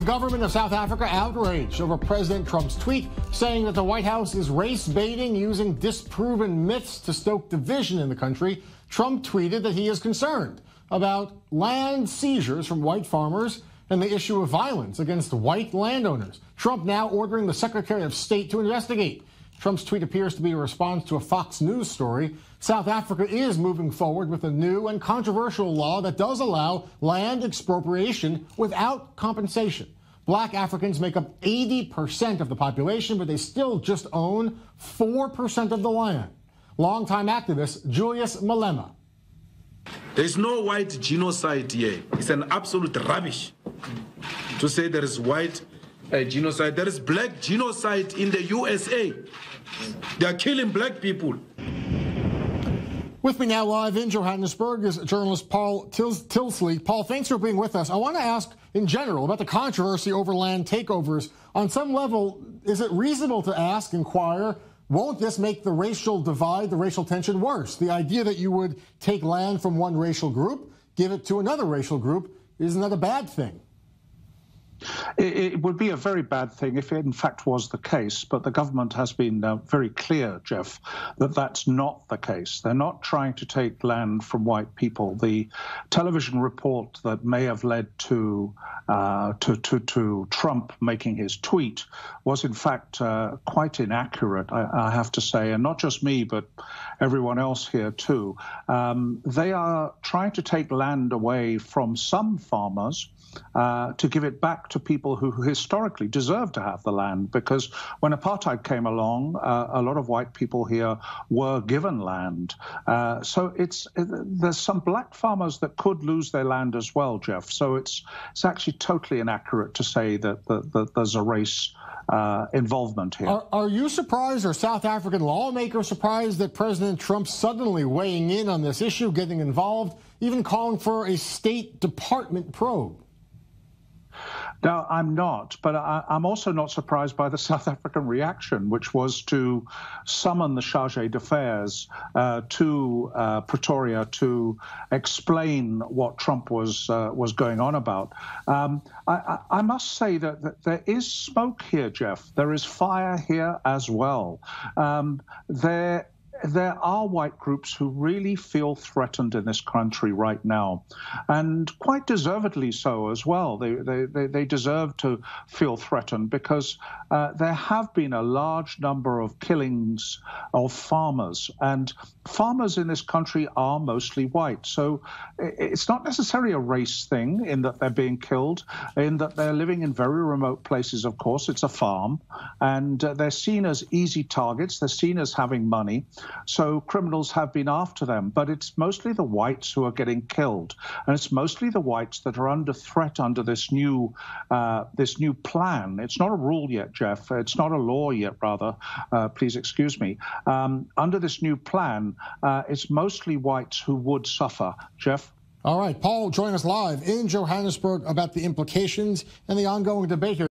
Government of South Africa outraged over President Trump's tweet saying that the White House is race baiting using disproven myths to stoke division in the country. Trump tweeted that he is concerned about land seizures from white farmers and the issue of violence against white landowners. Trump now ordering the Secretary of State to investigate. Trump's tweet appears to be a response to a Fox News story. South Africa is moving forward with a new and controversial law that does allow land expropriation without compensation. Black Africans make up 80% of the population, but they still just own 4% of the land. Longtime activist Julius Malema. There's no white genocide here. It's an absolute rubbish to say there is white genocide. There is black genocide in the USA. They are killing black people. With me now live in Johannesburg is journalist Paul Tilsley. Paul, thanks for being with us. I want to ask in general about the controversy over land takeovers. On some level, is it reasonable to inquire, won't this make the racial divide, the racial tension worse? The idea that you would take land from one racial group, give it to another racial group, isn't that a bad thing? It would be a very bad thing if it in fact was the case, but the government has been very clear, Jeff, that that's not the case. They're not trying to take land from white people. The television report that may have led to Trump making his tweet was in fact quite inaccurate, I have to say, and not just me, but everyone else here too. They are trying to take land away from some farmers to give it back to people who historically deserved to have the land, because when apartheid came along, a lot of white people here were given land. So there's some black farmers that could lose their land as well, Jeff. So it's actually totally inaccurate to say that there's a race involvement here. Are you surprised, or South African lawmakers surprised, that President Trump suddenly weighing in on this issue, getting involved, even calling for a State Department probe? No, I'm not, but I'm also not surprised by the South African reaction, which was to summon the Chargé d'Affaires to Pretoria to explain what Trump was going on about. I must say that there is smoke here, Jeff. There is fire here as well. There are white groups who really feel threatened in this country right now, and quite deservedly so as well. They deserve to feel threatened because there have been a large number of killings of farmers, and farmers in this country are mostly white. So it's not necessarily a race thing in that they're being killed, in that they're living in very remote places, of course. It's a farm, and they're seen as easy targets. They're seen as having money. So criminals have been after them, but it's mostly the whites who are getting killed, and it's mostly the whites that are under threat under this new plan. It's not a rule yet, Jeff. It's not a law yet, rather. Please excuse me. Under this new plan, it's mostly whites who would suffer. Jeff? All right, Paul, join us live in Johannesburg about the implications and the ongoing debate here.